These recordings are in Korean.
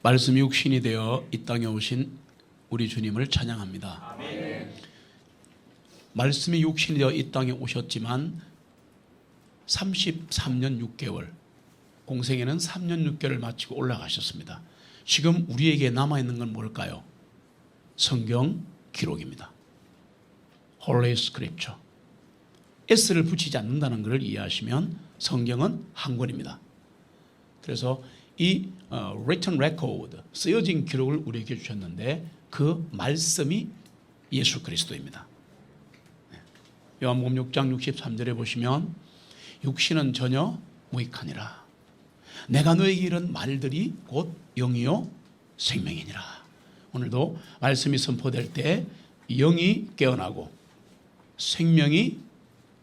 말씀이 육신이 되어 이 땅에 오신 우리 주님을 찬양합니다. 아멘. 말씀이 육신이 되어 이 땅에 오셨지만 33년 6개월, 공생에는 3년 6개월을 마치고 올라가셨습니다. 지금 우리에게 남아있는 건 뭘까요? 성경 기록입니다. Holy Scripture. S를 붙이지 않는다는 것을 이해하시면 성경은 한 권입니다. 그래서 이 written record, 쓰여진 기록을 우리에게 주셨는데 그 말씀이 예수 그리스도입니다. 요한복음 6장 63절에 보시면 육신은 전혀 무익하니라. 내가 너에게 이른 말들이 곧 영이요 생명이니라. 오늘도 말씀이 선포될 때 영이 깨어나고 생명이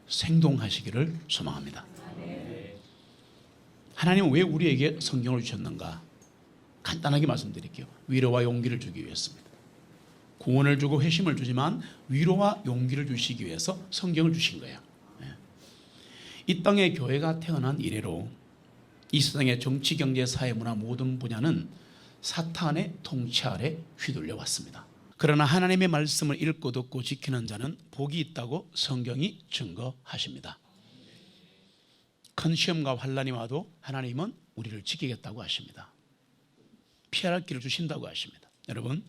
생동하시기를 소망합니다. 하나님은 왜 우리에게 성경을 주셨는가? 간단하게 말씀드릴게요. 위로와 용기를 주기 위해서입니다. 구원을 주고 회심을 주지만 위로와 용기를 주시기 위해서 성경을 주신 거예요. 이 땅에 교회가 태어난 이래로 이 세상의 정치, 경제, 사회, 문화 모든 분야는 사탄의 통치 아래 휘둘려 왔습니다. 그러나 하나님의 말씀을 읽고 듣고 지키는 자는 복이 있다고 성경이 증거하십니다. 큰 시험과 환난이 와도 하나님은 우리를 지키겠다고 하십니다. 피할 길을 주신다고 하십니다. 여러분,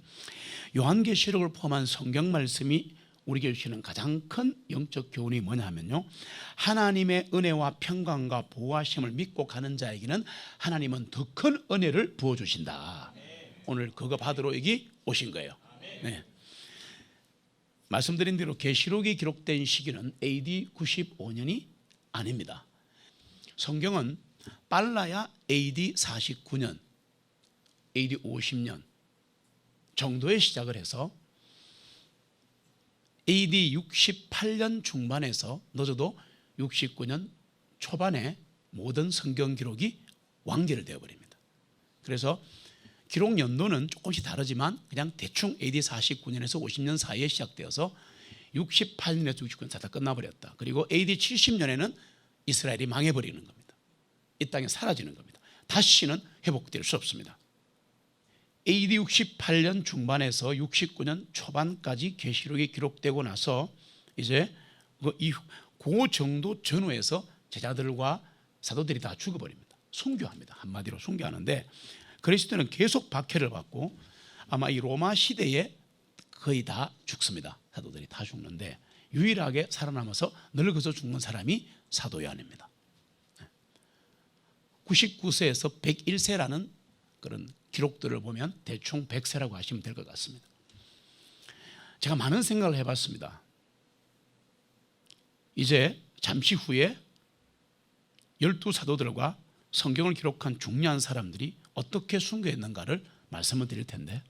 요한계시록을 포함한 성경 말씀이 우리에게 주시는 가장 큰 영적 교훈이 뭐냐 하면요, 하나님의 은혜와 평강과 보호하심을 믿고 가는 자에게는 하나님은 더 큰 은혜를 부어주신다. 오늘 그거 받으러 여기 오신 거예요. 네. 말씀드린 대로 계시록이 기록된 시기는 AD 95년이 아닙니다. 성경은 빨라야 AD 49년, AD 50년 정도에 시작을 해서 AD 68년 중반에서 늦어도 69년 초반에 모든 성경 기록이 완결되어 버립니다. 그래서 기록 연도는 조금씩 다르지만 그냥 대충 AD 49년에서 50년 사이에 시작되어서 68년에서 69년 다 끝나버렸다. 그리고 AD 70년에는 이스라엘이 망해버리는 겁니다. 이 땅에 사라지는 겁니다. 다시는 회복될 수 없습니다. AD 68년 중반에서 69년 초반까지 계시록이 기록되고 나서 이제 그 정도 전후에서 제자들과 사도들이 다 죽어버립니다. 순교합니다. 한마디로 순교하는데 그리스도는 계속 박해를 받고 아마 이 로마 시대에 거의 다 죽습니다. 사도들이 다 죽는데 유일하게 살아남아서 늙어서 죽는 사람이 사도 요한입니다. 99세에서 101세라는 그런 기록들을 보면 대충 100세라고 하시면 될 것 같습니다. 제가 많은 생각을 해봤습니다. 이제 잠시 후에 12사도들과 성경을 기록한 중요한 사람들이 어떻게 순교했는가를 말씀을 드릴 텐데,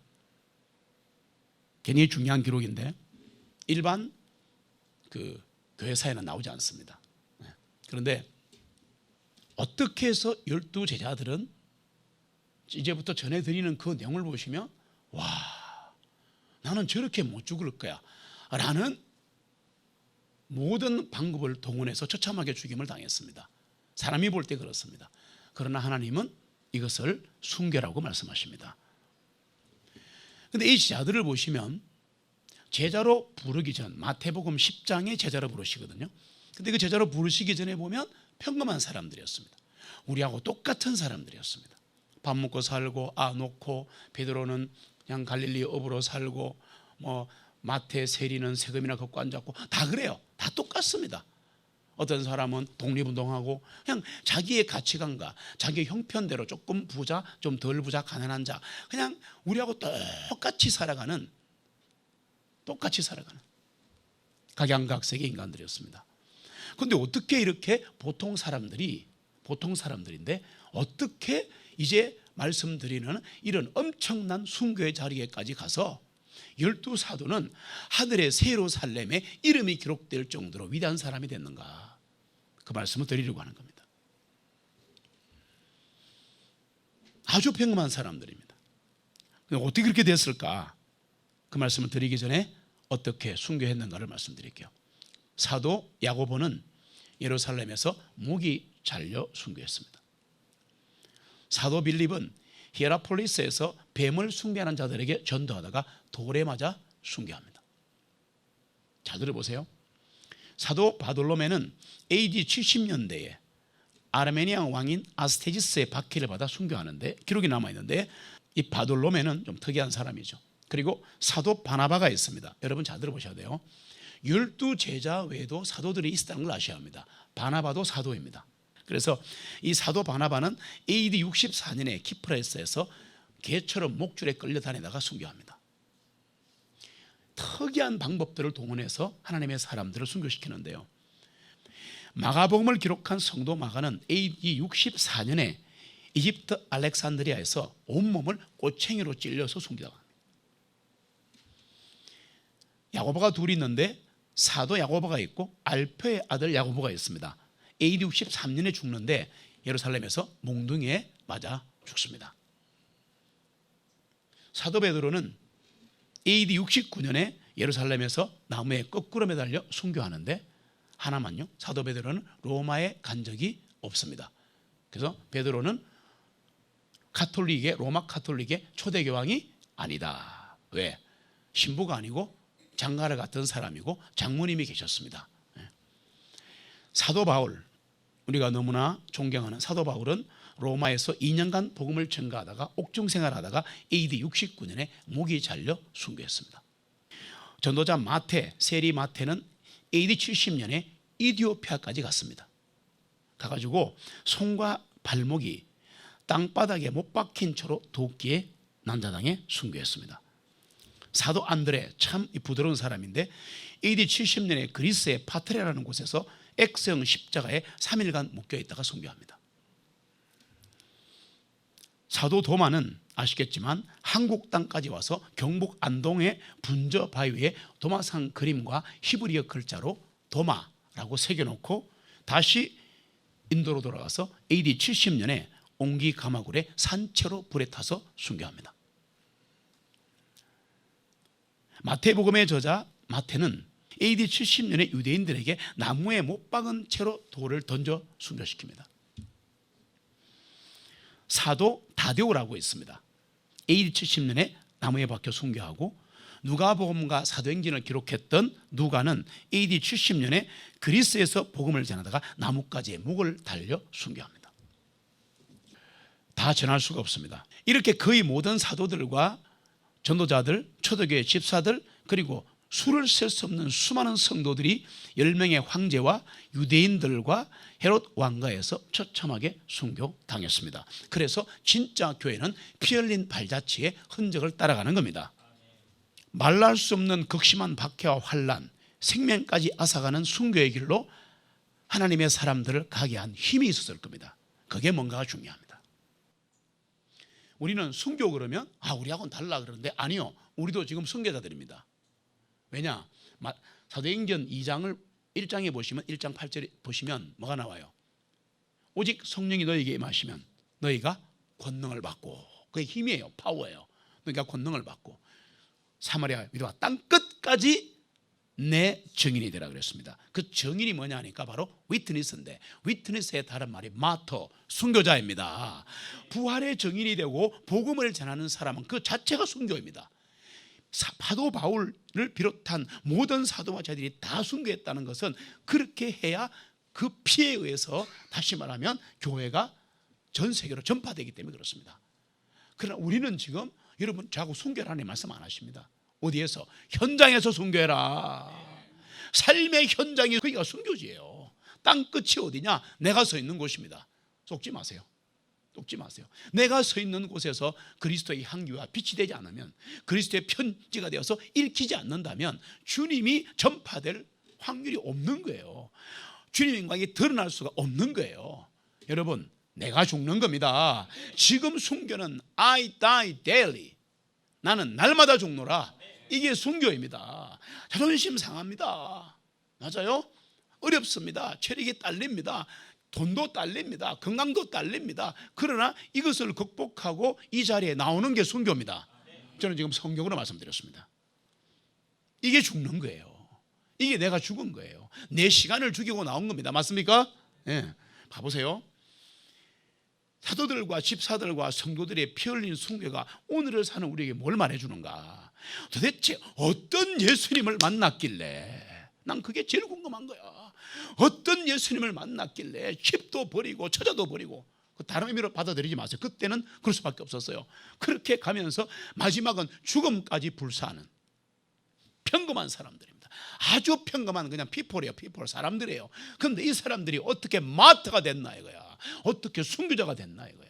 굉장히 중요한 기록인데 일반 그 교회사에는 나오지 않습니다. 그런데 어떻게 해서 12제자들은 이제부터 전해드리는 그 내용을 보시면 와, 나는 저렇게 못 죽을 거야 라는 모든 방법을 동원해서 처참하게 죽임을 당했습니다. 사람이 볼 때 그렇습니다. 그러나 하나님은 이것을 순교라고 말씀하십니다. 그런데 이 제자들을 보시면 제자로 부르기 전 마태복음 10장에 제자로 부르시거든요. 그런데 그 제자로 부르시기 전에 보면 평범한 사람들이었습니다. 우리하고 똑같은 사람들이었습니다. 밥 먹고 살고 놓고, 베드로는 그냥 갈릴리 어부로 살고, 마태 세리는 세금이나 걷고 앉았고, 다 그래요. 다 똑같습니다. 어떤 사람은 독립운동하고 그냥 자기의 가치관과 자기의 형편대로 조금 부자, 좀 덜 부자, 가난한 자, 그냥 우리하고 똑같이 살아가는 각양각색의 인간들이었습니다. 그런데 어떻게 이렇게 보통 사람들인데 어떻게 이제 말씀드리는 이런 엄청난 순교의 자리에까지 가서 12사도는 하늘의 새 예루살렘에 이름이 기록될 정도로 위대한 사람이 됐는가, 그 말씀을 드리려고 하는 겁니다. 아주 평범한 사람들입니다. 어떻게 그렇게 됐을까, 그 말씀을 드리기 전에 어떻게 순교했는가를 말씀드릴게요. 사도 야고보는 예루살렘에서 목이 잘려 순교했습니다. 사도 빌립은 히에라폴리스에서 뱀을 숭배하는 자들에게 전도하다가 돌에 맞아 순교합니다. 잘 들어보세요. 사도 바돌로메는 AD 70년대에 아르메니아 왕인 아스테지스의 박해를 받아 순교하는데 기록이 남아있는데, 이 바돌로메는 좀 특이한 사람이죠. 그리고 사도 바나바가 있습니다. 여러분 잘 들어보셔야 돼요. 12제자 외에도 사도들이 있었다는 걸 아셔야 합니다. 바나바도 사도입니다. 그래서 이 사도 바나바는 AD 64년에 키프레스에서 개처럼 목줄에 끌려다니다가 순교합니다. 특이한 방법들을 동원해서 하나님의 사람들을 순교시키는데요. 마가복음을 기록한 성도 마가는 AD 64년에 이집트 알렉산드리아에서 온몸을 꼬챙이로 찔려서 순교합니다. 야고보가 둘이 있는데 사도 야고보가 있고 알페의 아들 야고보가 있습니다. AD 63년에 죽는데 예루살렘에서 몽둥이에 맞아 죽습니다. 사도 베드로는 AD 69년에 예루살렘에서 나무에 거꾸로 매달려 순교하는데, 하나만요, 사도 베드로는 로마에 간 적이 없습니다. 그래서 베드로는 로마 카톨릭의 초대 교황이 아니다. 왜? 신부가 아니고 장가를 갔던 사람이고 장모님이 계셨습니다. 사도 바울, 우리가 너무나 존경하는 사도 바울은 로마에서 2년간 복음을 전가하다가 옥중생활하다가 AD 69년에 목이 잘려 순교했습니다. 전도자 마태, 세리 마태는 AD 70년에 이디오피아까지 갔습니다. 가가지고 손과 발목이 땅바닥에 못 박힌 채로 도끼에 난자당해 순교했습니다. 사도 안드레, 참 부드러운 사람인데 AD 70년에 그리스의 파트레라는 곳에서 X형 십자가에 3일간 묶여있다가 순교합니다. 사도 도마는 아시겠지만 한국 땅까지 와서 경북 안동의 분저 바위에 도마상 그림과 히브리어 글자로 도마라고 새겨놓고 다시 인도로 돌아가서 AD 70년에 옹기 가마굴에 산채로 불에 타서 순교합니다. 마태복음의 저자 마태는 AD 70년에 유대인들에게 나무에 못 박은 채로 돌을 던져 순교시킵니다. 사도 다데오라고 있습니다. AD 70년에 나무에 박혀 순교하고, 누가복음과 사도행전을 기록했던 누가는 AD 70년에 그리스에서 복음을 전하다가 나뭇가지에 목을 달려 순교합니다. 다 전할 수가 없습니다. 이렇게 거의 모든 사도들과 전도자들, 초대교회 집사들, 그리고 수를 셀 수 없는 수많은 성도들이 10명의 황제와 유대인들과 헤롯 왕가에서 처참하게 순교당했습니다. 그래서 진짜 교회는 피 흘린 발자취의 흔적을 따라가는 겁니다. 말할 수 없는 극심한 박해와 환난, 생명까지 앗아가는 순교의 길로 하나님의 사람들을 가게 한 힘이 있었을 겁니다. 그게 뭔가가 중요합니다. 우리는 순교 그러면 우리하고는 달라 그러는데, 아니요, 우리도 지금 순교자들입니다. 왜냐? 사도행전 2장을 1장에 보시면 1장 8절에 보시면 뭐가 나와요? 오직 성령이 너희에게 임하시면 너희가 권능을 받고, 그게 힘이에요, 파워예요. 너희가 권능을 받고 사마리아 위로와 땅 끝까지 내 증인이 되라 그랬습니다. 그 증인이 뭐냐 하니까 바로 위트니스인데, 위트니스의 다른 말이 마터, 순교자입니다. 부활의 증인이 되고 복음을 전하는 사람은 그 자체가 순교입니다. 사도 바울을 비롯한 모든 사도와 제자들이 다 순교했다는 것은 그렇게 해야 그 피에 의해서, 다시 말하면 교회가 전 세계로 전파되기 때문에 그렇습니다. 그러나 우리는 지금, 여러분, 저하고 순교라는 말씀 안 하십니다. 어디에서? 현장에서 순교해라. 삶의 현장이 거기가 순교지예요. 땅 끝이 어디냐? 내가 서 있는 곳입니다. 속지 마세요. 속지 마세요. 내가 서 있는 곳에서 그리스도의 향기와 빛이 되지 않으면, 그리스도의 편지가 되어서 읽히지 않는다면 주님이 전파될 확률이 없는 거예요. 주님의 영광이 드러날 수가 없는 거예요. 여러분, 내가 죽는 겁니다. 지금 순교는 I die daily. 나는 날마다 죽노라. 이게 순교입니다. 자존심 상합니다. 맞아요? 어렵습니다. 체력이 딸립니다. 돈도 딸립니다. 건강도 딸립니다. 그러나 이것을 극복하고 이 자리에 나오는 게 순교입니다. 저는 지금 성경으로 말씀드렸습니다. 이게 죽는 거예요. 이게 내가 죽은 거예요. 내 시간을 죽이고 나온 겁니다. 맞습니까? 네. 봐보세요. 사도들과 집사들과 성도들의 피 흘린 순교가 오늘을 사는 우리에게 뭘 말해주는가? 도대체 어떤 예수님을 만났길래, 난 그게 제일 궁금한 거야. 어떤 예수님을 만났길래 집도 버리고 처자도 버리고, 다른 의미로 받아들이지 마세요. 그때는 그럴 수밖에 없었어요. 그렇게 가면서 마지막은 죽음까지 불사하는 평범한 사람들입니다. 아주 평범한 그냥 피폴이에요. 피폴 사람들이에요. 그런데 이 사람들이 어떻게 마트가 됐나 이거야. 어떻게 순교자가 됐나 이거야.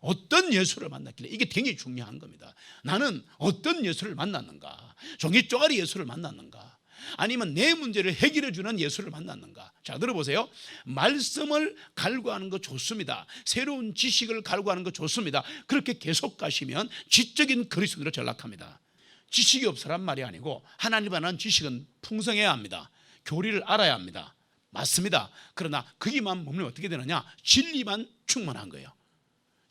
어떤 예수를 만났길래, 이게 굉장히 중요한 겁니다. 나는 어떤 예수를 만났는가? 종이 쪼가리 예수를 만났는가? 아니면 내 문제를 해결해 주는 예수를 만났는가? 자, 들어보세요. 말씀을 갈구하는 거 좋습니다. 새로운 지식을 갈구하는 거 좋습니다. 그렇게 계속 가시면 지적인 그리스도로 전락합니다. 지식이 없으란 말이 아니고 하나님에 관한 지식은 풍성해야 합니다. 교리를 알아야 합니다. 맞습니다. 그러나 거기만 머물면 어떻게 되느냐? 진리만 충만한 거예요.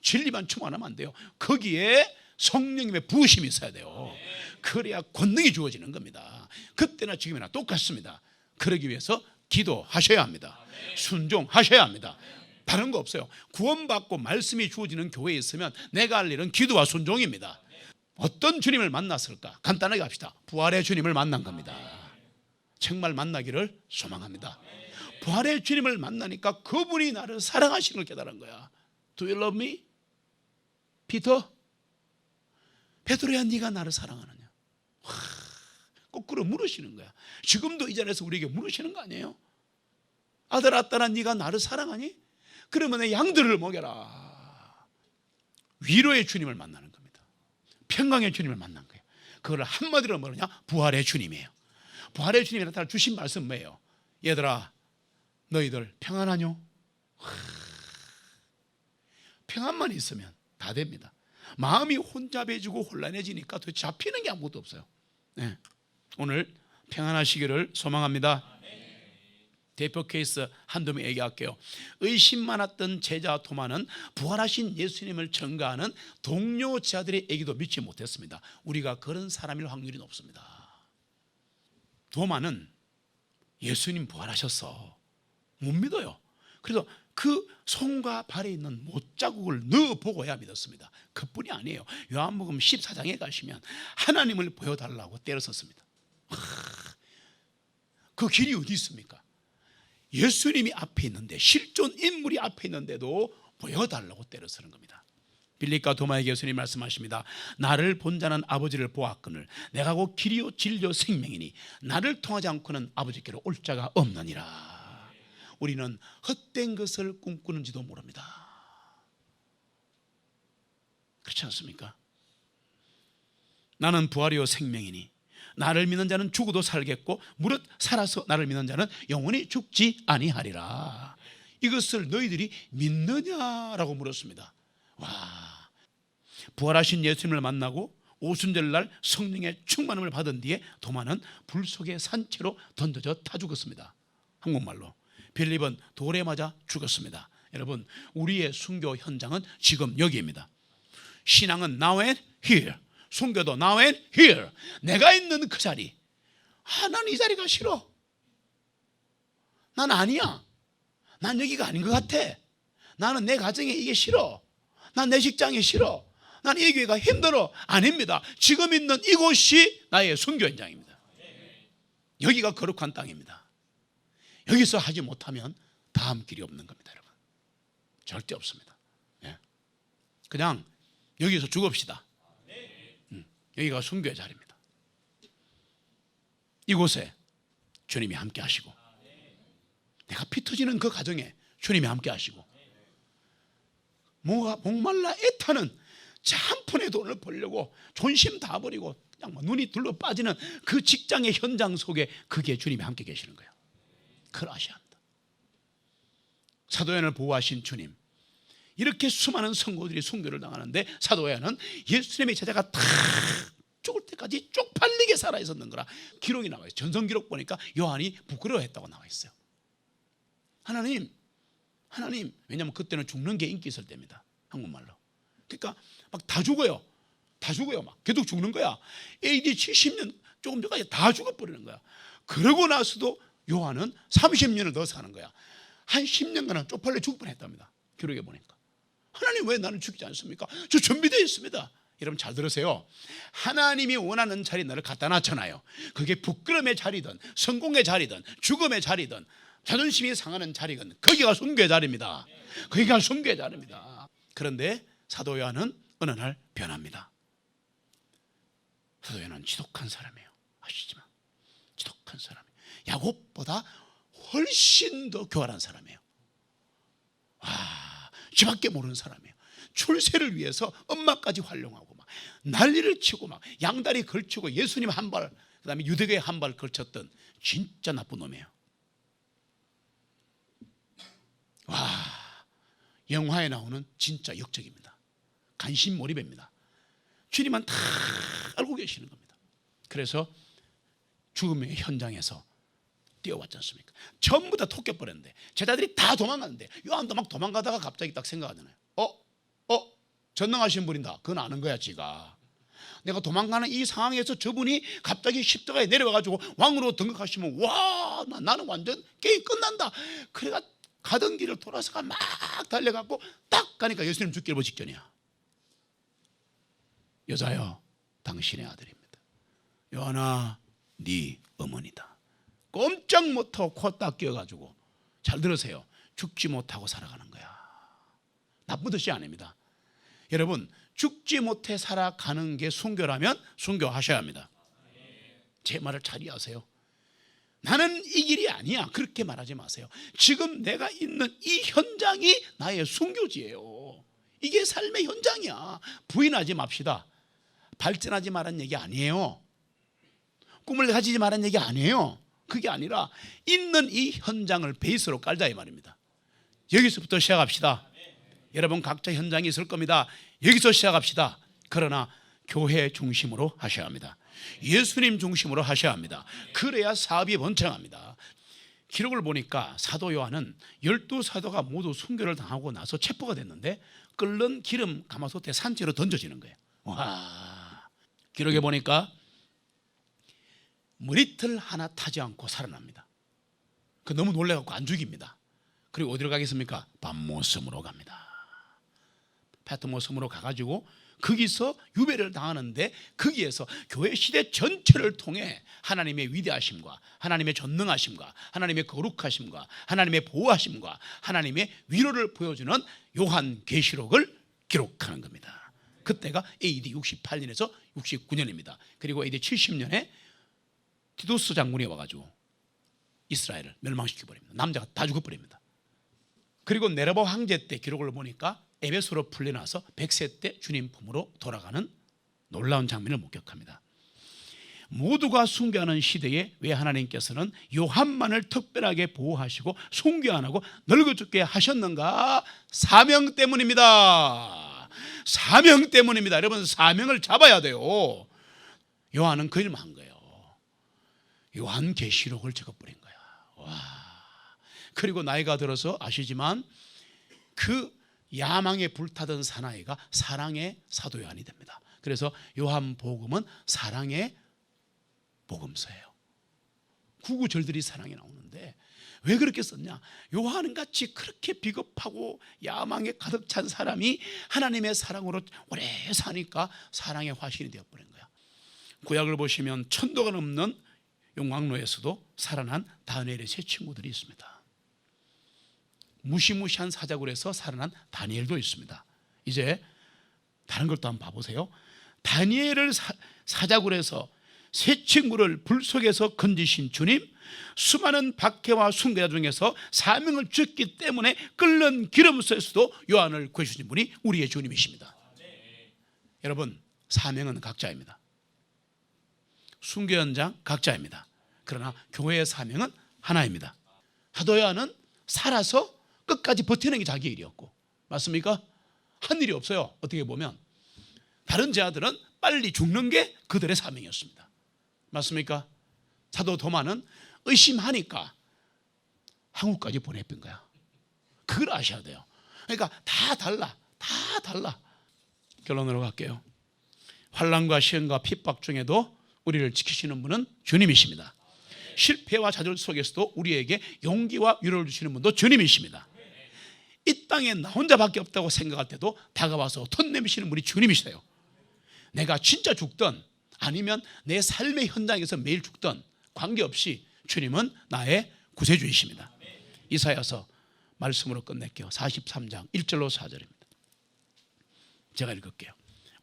진리만 충만하면 안 돼요. 거기에 성령님의 부으심이 있어야 돼요. 그래야 권능이 주어지는 겁니다. 그때나 지금이나 똑같습니다. 그러기 위해서 기도하셔야 합니다. 순종하셔야 합니다. 다른 거 없어요. 구원받고 말씀이 주어지는 교회에 있으면 내가 할 일은 기도와 순종입니다. 어떤 주님을 만났을까? 간단하게 합시다. 부활의 주님을 만난 겁니다. 정말 만나기를 소망합니다. 부활의 주님을 만나니까 그분이 나를 사랑하시는 걸 깨달은 거야. Do you love me? 피터? 베드로야, 네가 나를 사랑하느냐? 거꾸로 물으시는 거야. 지금도 이 자리에서 우리에게 물으시는 거 아니에요? 아들아, 딸아, 네가 나를 사랑하니? 그러면 내 양들을 먹여라. 위로의 주님을 만나는 겁니다. 평강의 주님을 만난 거예요. 그걸 한마디로 뭐냐? 부활의 주님이에요. 부활의 주님이 나타나 주신 말씀 뭐예요? 얘들아, 너희들 평안하뇨? 평안만 있으면 다 됩니다. 마음이 혼잡해지고 혼란해지니까 도대체 잡히는 게 아무것도 없어요. 네. 오늘 평안하시기를 소망합니다. 대표 케이스 한두 명 얘기할게요. 의심 많았던 제자 도마는 부활하신 예수님을 전가하는 동료 제자들의 얘기도 믿지 못했습니다. 우리가 그런 사람일 확률이 높습니다. 도마는 예수님 부활하셨어 못 믿어요. 그래서 그 손과 발에 있는 못자국을 넣어보고야 믿었습니다. 그뿐이 아니에요. 요한복음 14장에 가시면 하나님을 보여달라고 때렸었습니다. 그 길이 어디 있습니까? 예수님이 앞에 있는데, 실존 인물이 앞에 있는데도 보여달라고 때려서는 겁니다. 빌립과 도마에게 예수님 말씀하십니다. 나를 본 자는 아버지를 보았거늘 내가 곧 길이요 진리요 생명이니 나를 통하지 않고는 아버지께로 올 자가 없느니라. 우리는 헛된 것을 꿈꾸는지도 모릅니다. 그렇지 않습니까? 나는 부활이요 생명이니 나를 믿는 자는 죽어도 살겠고 무릇 살아서 나를 믿는 자는 영원히 죽지 아니하리라. 이것을 너희들이 믿느냐라고 물었습니다. 와, 부활하신 예수님을 만나고 오순절날 성령의 충만함을 받은 뒤에 도마는 불 속에 산채로 던져져 타 죽었습니다. 한국말로 빌립은 돌에 맞아 죽었습니다. 여러분, 우리의 순교 현장은 지금 여기입니다. 신앙은 now and here, 순교도 now and here. 내가 있는 그 자리, 난 이 자리가 싫어, 난 아니야, 난 여기가 아닌 것 같아, 나는 내 가정에 이게 싫어, 난 내 직장이 싫어, 난 이 교회가 힘들어. 아닙니다. 지금 있는 이곳이 나의 순교 현장입니다. 여기가 거룩한 땅입니다. 여기서 하지 못하면 다음 길이 없는 겁니다. 여러분, 절대 없습니다. 그냥 여기서 죽읍시다. 여기가 순교의 자리입니다. 이곳에 주님이 함께 하시고, 내가 피 터지는 그 가정에 주님이 함께 하시고, 목말라 애타는 한 푼의 돈을 벌려고 존심 다 버리고 그냥 눈이 둘러 빠지는 그 직장의 현장 속에 그게 주님이 함께 계시는 거예요. 그걸 아셔야 합니다. 사도연을 보호하신 주님, 이렇게 수많은 성도들이 순교를 당하는데 사도연은 예수님의 제자가 다 죽을 때까지 쪽팔리게 살아 있었는 거라 기록이 나와요. 전성 기록 보니까 요한이 부끄러워했다고 나와 있어요. 하나님, 왜냐하면 그때는 죽는 게 인기 있을 때입니다. 한국말로. 그러니까 막 다 죽어요. 막 계속 죽는 거야. AD 70년 조금 전까지 다 죽어버리는 거야. 그러고 나서도 요한은 30년을 더 사는 거야. 한 10년간은 쪽팔려 죽을 뻔했답니다. 기록에 보니까. 하나님 왜 나는 죽이지 않습니까? 저 준비되어 있습니다. 여러분 잘 들으세요. 하나님이 원하는 자리 나를 갖다 놨잖아요. 그게 부끄러움의 자리든 성공의 자리든 죽음의 자리든 자존심이 상하는 자리든 거기가 순교의 자리입니다. 거기가 순교의 자리입니다. 그런데 사도 요한은 어느 날 변합니다. 사도 요한은 지독한 사람이에요. 아시지만 지독한 사람이에요. 야곱보다 훨씬 더 교활한 사람이에요. 지밖에 모르는 사람이에요. 출세를 위해서 엄마까지 활용하고 막 난리를 치고 막 양다리 걸치고 예수님 한 발, 그다음에 유대교에 한 발 걸쳤던 진짜 나쁜 놈이에요. 영화에 나오는 진짜 역적입니다. 간신 몰입입니다. 주님은 다 알고 계시는 겁니다. 그래서 죽음의 현장에서 뛰어왔지 않습니까? 전부 다 톡겨버렸는데 제자들이 다 도망갔는데 요한도 막 도망가다가 갑자기 딱 생각하잖아요. 전능하신 분이다. 그건 아는 거야 지가. 내가 도망가는 이 상황에서 저분이 갑자기 십자가에 내려와가지고 왕으로 등극하시면 와, 나는 완전 게임 끝난다. 그래가 가던 길을 돌아서가 막 달려가고 딱 가니까 예수님 죽기를 보기 직전이야. 여자여, 당신의 아들입니다. 요한아, 네 어머니다. 꼼짝 못하고 코 딱 끼어가지고, 잘 들으세요, 죽지 못하고 살아가는 거야. 나쁜 뜻이 아닙니다. 여러분, 죽지 못해 살아가는 게 순교라면 순교하셔야 합니다. 제 말을 잘 이해하세요. 나는 이 길이 아니야, 그렇게 말하지 마세요. 지금 내가 있는 이 현장이 나의 순교지예요. 이게 삶의 현장이야. 부인하지 맙시다. 발전하지 말란 얘기 아니에요. 꿈을 가지지 말란 얘기 아니에요. 그게 아니라 있는 이 현장을 베이스로 깔자 이 말입니다. 여기서부터 시작합시다. 여러분 각자 현장이 있을 겁니다. 여기서 시작합시다. 그러나 교회 중심으로 하셔야 합니다. 예수님 중심으로 하셔야 합니다. 그래야 사업이 번창합니다. 기록을 보니까 사도 요한은 12사도가 모두 순교를 당하고 나서 체포가 됐는데 끓는 기름 가마솥에 산채로 던져지는 거예요. 와, 기록에 보니까 머리털 하나 타지 않고 살아납니다. 그 너무 놀래갖고 안 죽입니다. 그리고 어디로 가겠습니까? 밤모섬으로 갑니다. 패트모섬으로 가가지고 거기서 유배를 당하는데 거기에서 교회 시대 전체를 통해 하나님의 위대하심과 하나님의 전능하심과 하나님의 거룩하심과 하나님의 보호하심과 하나님의 위로를 보여주는 요한계시록을 기록하는 겁니다. 그때가 AD 68년에서 69년입니다. 그리고 AD 70년에 디도스 장군이 와가지고 이스라엘을 멸망시켜버립니다. 남자가 다 죽어버립니다. 그리고 네로바 황제 때 기록을 보니까 에베소로 풀려나서 100세 때 주님 품으로 돌아가는 놀라운 장면을 목격합니다. 모두가 순교하는 시대에 왜 하나님께서는 요한만을 특별하게 보호하시고 순교 안 하고 늙어 죽게 하셨는가? 사명 때문입니다. 사명 때문입니다. 여러분, 사명을 잡아야 돼요. 요한은 그 일만 한 거예요. 요한계시록을 적어버린 거야. 와. 그리고 나이가 들어서 아시지만 그 야망에 불타던 사나이가 사랑의 사도 요한이 됩니다. 그래서 요한복음은 사랑의 복음서예요. 구구절들이 사랑이 나오는데 왜 그렇게 썼냐? 요한은 같이 그렇게 비겁하고 야망에 가득 찬 사람이 하나님의 사랑으로 오래 사니까 사랑의 화신이 되어버린 거야. 구약을 보시면 천도가 넘는 용광로에서도 살아난 다니엘의 세 친구들이 있습니다. 무시무시한 사자굴에서 살아난 다니엘도 있습니다. 이제 다른 걸 또 한번 봐보세요. 다니엘을 사자굴에서 세 친구를 불 속에서 건지신 주님, 수많은 박해와 순교자 중에서 사명을 주셨기 때문에 끓는 기름에서도 요한을 구해주신 분이 우리의 주님이십니다. 여러분, 사명은 각자입니다. 순교 현장 각자입니다. 그러나 교회의 사명은 하나입니다. 사도 요한은 살아서 끝까지 버티는 게 자기 일이었고, 맞습니까? 한 일이 없어요. 어떻게 보면 다른 제자들은 빨리 죽는 게 그들의 사명이었습니다. 맞습니까? 사도 도마는 의심하니까 한국까지 보내본 거야. 그걸 아셔야 돼요. 그러니까 다 달라. 다 달라. 결론으로 갈게요. 환난과 시험과 핍박 중에도 우리를 지키시는 분은 주님이십니다. 실패와 좌절 속에서도 우리에게 용기와 위로를 주시는 분도 주님이십니다. 이 땅 땅에 나 혼자밖에 없다고 생각할 때도 다가와서 돈 내미시는 분이 주님이세요. 내가 진짜 죽든 아니면 내 삶의 현장에서 매일 죽든 관계없이 주님은 나의 구세주이십니다. 이사야서 말씀으로 끝낼게요. 43장 1절로 4절입니다. 제가 읽을게요.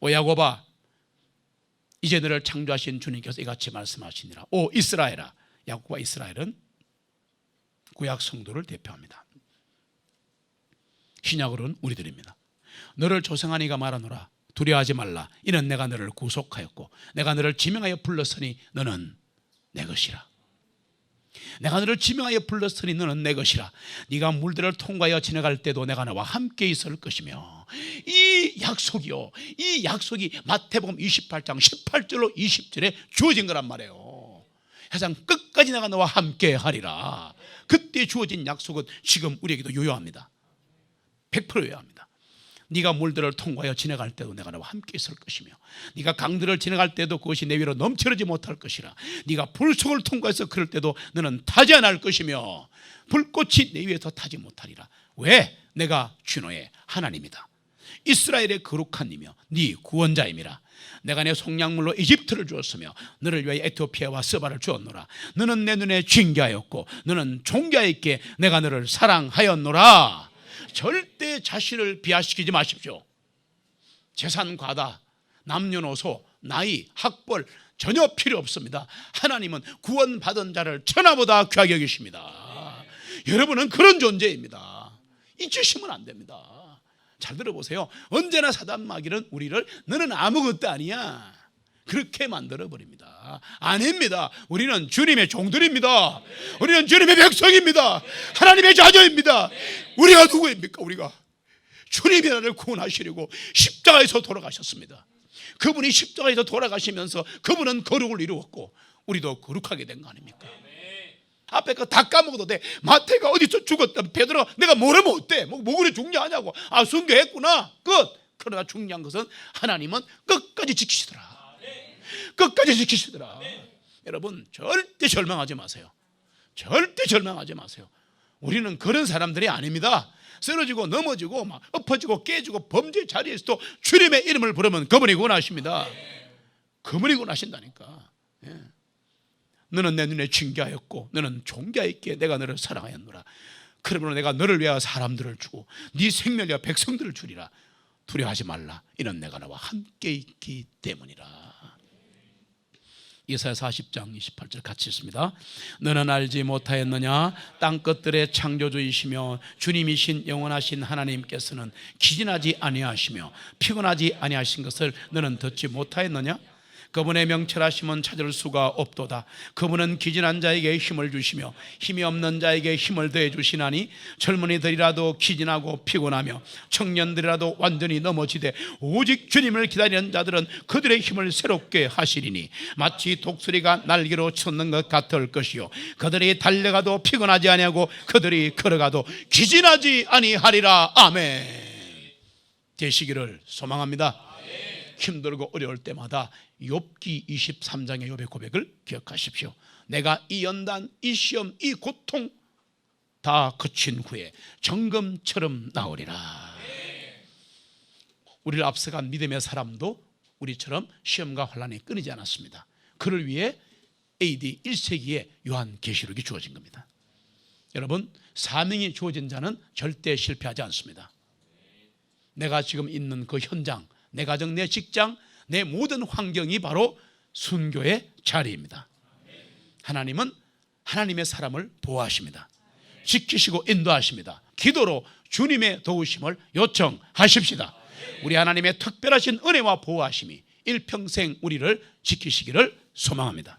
오 야곱아, 이제 너를 창조하신 주님께서 이같이 말씀하시니라. 오 이스라엘아. 야곱과 이스라엘은 구약 성도를 대표합니다. 신약으로는 우리들입니다. 너를 조성한 이가 말하노라. 두려워하지 말라. 이는 내가 너를 구속하였고 내가 너를 지명하여 불렀으니 너는 내 것이라. 내가 너를 지명하여 불렀으니 너는 내 것이라. 네가 물들을 통과하여 지나갈 때도 내가 너와 함께 있을 것이며. 이 약속이요, 이 약속이 마태복음 28장 18절로 20절에 주어진 거란 말이에요. 세상 끝까지 내가 너와 함께 하리라. 그때 주어진 약속은 지금 우리에게도 유효합니다. 100% 유효합니다. 네가 물들을 통과하여 지나갈 때도 내가 너와 함께 있을 것이며 네가 강들을 지나갈 때도 그것이 내 위로 넘쳐나지 못할 것이라. 네가 불속을 통과해서 그럴 때도 너는 타지 않을 것이며 불꽃이 내 위에서 타지 못하리라. 왜? 내가 주너의 하나님이다. 이스라엘의 거룩한 이며 네 구원자임이라. 내가 내 속량물로 이집트를 주었으며 너를 위하여 에티오피아와 스바를 주었노라. 너는 내 눈에 징계하였고 너는 존귀하였기에 내가 너를 사랑하였노라. 절대 자신을 비하시키지 마십시오. 재산 과다, 남녀노소, 나이, 학벌 전혀 필요 없습니다. 하나님은 구원받은 자를 천하보다 귀하게 여기십니다. 여러분은 그런 존재입니다. 잊으시면 안 됩니다. 잘 들어보세요. 언제나 사단 마귀는 우리를 너는 아무것도 아니야 그렇게 만들어버립니다. 아닙니다. 우리는 주님의 종들입니다. 우리는 주님의 백성입니다. 하나님의 자녀입니다. 우리가 누구입니까? 우리가 주님이 나를 구원하시려고 십자가에서 돌아가셨습니다. 그분이 십자가에서 돌아가시면서 그분은 거룩을 이루었고 우리도 거룩하게 된 거 아닙니까? 앞에 거 다 까먹어도 돼. 마태가 어디서 죽었다, 베드로가 내가 모르면 어때? 뭐 그래 중요하냐고. 아 순교했구나, 끝. 그러나 중요한 것은 하나님은 끝까지 지키시더라. 끝까지 지키시더라. 여러분 절대 절망하지 마세요. 절대 절망하지 마세요. 우리는 그런 사람들이 아닙니다. 쓰러지고 넘어지고 막 엎어지고 깨지고 범죄 자리에서도 주님의 이름을 부르면 그분이 구원하십니다. 그분이 구원하신다니까. 예. 너는 내 눈에 징계하였고 너는 존귀하였기에 내가 너를 사랑하였노라. 그러므로 내가 너를 위하여 사람들을 주고 네 생명을 위하여 백성들을 주리라. 두려워하지 말라. 이는 내가 너와 함께 있기 때문이라. 이사야 40장 28절 같이 읽습니다. 너는 알지 못하였느냐? 땅끝들의 창조주이시며 주님이신 영원하신 하나님께서는 기진하지 아니하시며 피곤하지 아니하신 것을 너는 듣지 못하였느냐? 그분의 명철하심은 찾을 수가 없도다. 그분은 기진한 자에게 힘을 주시며 힘이 없는 자에게 힘을 더해 주시나니 젊은이들이라도 기진하고 피곤하며 청년들이라도 완전히 넘어지되 오직 주님을 기다리는 자들은 그들의 힘을 새롭게 하시리니 마치 독수리가 날개로 쳤는 것 같을 것이요 그들이 달려가도 피곤하지 아니하고 그들이 걸어가도 기진하지 아니하리라. 아멘. 되시기를 소망합니다. 힘들고 어려울 때마다 욥기 23장의 욥의 고백을 기억하십시오. 내가 이 연단, 이 시험, 이 고통 다 그친 후에 정금처럼 나오리라. 우리를 앞서간 믿음의 사람도 우리처럼 시험과 환난이 끊이지 않았습니다. 그를 위해 AD 1세기에 요한계시록이 주어진 겁니다. 여러분, 사명이 주어진 자는 절대 실패하지 않습니다. 내가 지금 있는 그 현장, 내 가정, 내 직장, 내 모든 환경이 바로 순교의 자리입니다. 하나님은 하나님의 사람을 보호하십니다. 지키시고 인도하십니다. 기도로 주님의 도우심을 요청하십시다. 우리 하나님의 특별하신 은혜와 보호하심이 일평생 우리를 지키시기를 소망합니다.